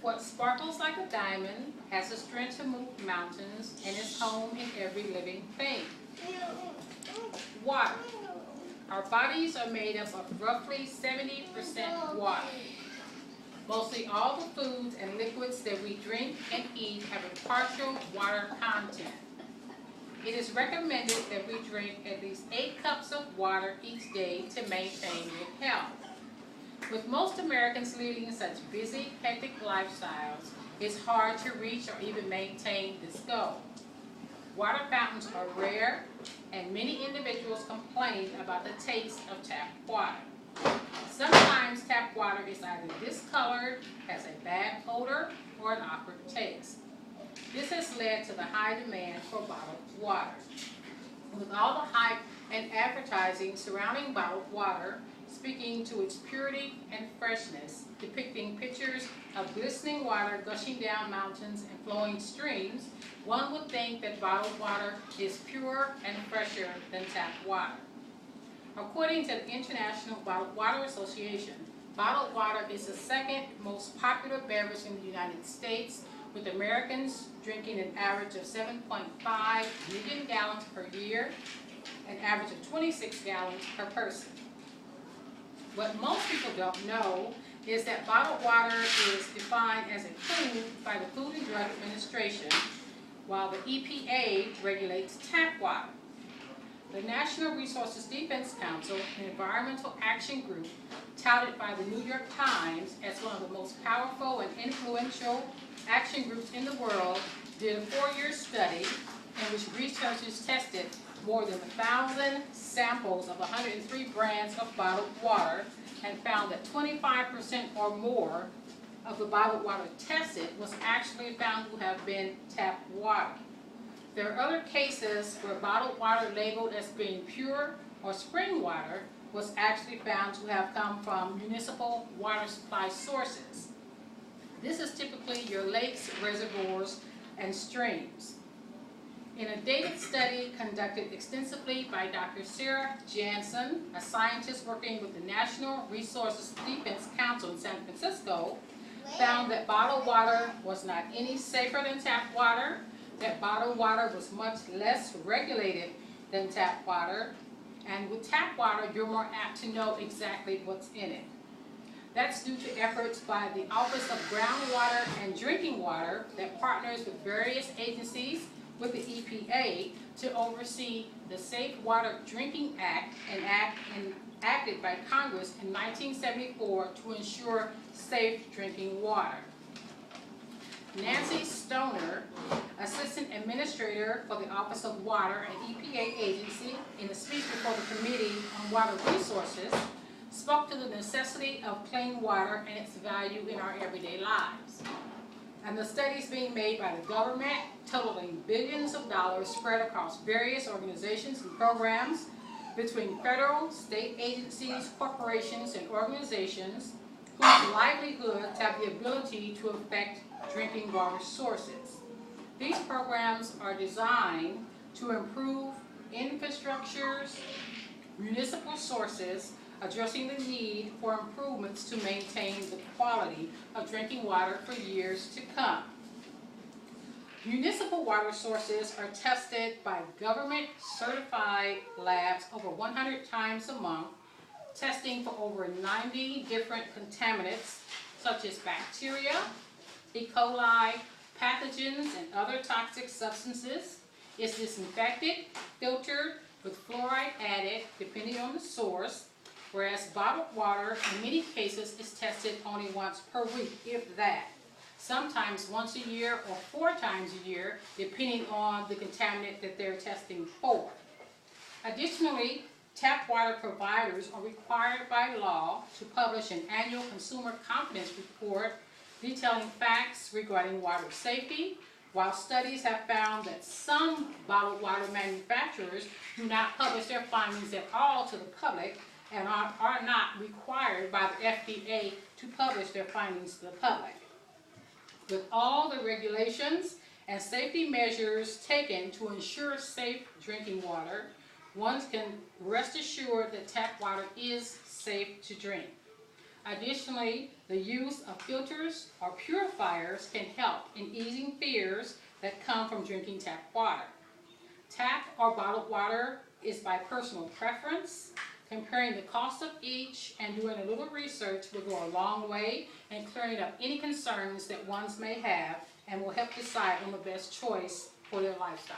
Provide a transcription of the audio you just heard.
What sparkles like a diamond, has the strength to move mountains, and is home in every living thing. Water. Our bodies are made up of roughly 70% water. Mostly all the foods and liquids that we drink and eat have a partial water content. It is recommended that we drink at least 8 cups of water each day to maintain good health. With most Americans leading such busy, hectic lifestyles, it's hard to reach or even maintain this goal. Water fountains are rare, and many individuals complain about the taste of tap water. Sometimes tap water is either discolored, has a bad odor, or an awkward taste. This has led to the high demand for bottled water. With all the hype and advertising surrounding bottled water, speaking to its purity and freshness, depicting pictures of glistening water gushing down mountains and flowing streams, one would think that bottled water is purer and fresher than tap water. According to the International Bottled Water Association, bottled water is the second most popular beverage in the United States, with Americans drinking an average of 7.5 million gallons per year, an average of 26 gallons per person. What most people don't know is that bottled water is defined as a food by the Food and Drug Administration, while the EPA regulates tap water. The National Resources Defense Council, an environmental action group touted by the New York Times as one of the most powerful and influential action groups in the world, did a 4-year study in which researchers tested more than 1,000 samples of 103 brands of bottled water and found that 25% or more of the bottled water tested was actually found to have been tap water. There are other cases where bottled water labeled as being pure or spring water was actually found to have come from municipal water supply sources. This is typically your lakes, reservoirs, and streams. In a dated study conducted extensively by Dr. Sarah Jansen, a scientist working with the National Resources Defense Council in San Francisco, found that bottled water was not any safer than tap water, that bottled water was much less regulated than tap water, and with tap water, you're more apt to know exactly what's in it. That's due to efforts by the Office of Groundwater and Drinking Water that partners with various agencies with the EPA to oversee the Safe Water Drinking Act, enacted by Congress in 1974 to ensure safe drinking water. Nancy Stoner, Assistant Administrator for the Office of Water, an EPA agency, in a speech before the Committee on Water Resources, spoke to the necessity of clean water and its value in our everyday lives. And the studies being made by the government, totaling billions of dollars spread across various organizations and programs between federal, state agencies, corporations, and organizations whose livelihoods have the ability to affect drinking water sources. These programs are designed to improve infrastructures, municipal sources, addressing the need for improvements to maintain the quality of drinking water for years to come. Municipal water sources are tested by government-certified labs over 100 times a month, testing for over 90 different contaminants such as bacteria, E. coli, pathogens, and other toxic substances. It's disinfected, filtered, with fluoride added, depending on the source, whereas bottled water, in many cases, is tested only once per week, if that. Sometimes once a year or 4 times a year, depending on the contaminant that they're testing for. Additionally, tap water providers are required by law to publish an annual consumer confidence report detailing facts regarding water safety, while studies have found that some bottled water manufacturers do not publish their findings at all to the public and are not required by the FDA to publish their findings to the public. With all the regulations and safety measures taken to ensure safe drinking water, one can rest assured that tap water is safe to drink. Additionally, the use of filters or purifiers can help in easing fears that come from drinking tap water. Tap or bottled water is by personal preference. Comparing the cost of each and doing a little research will go a long way in clearing up any concerns that ones may have and will help decide on the best choice for their lifestyle.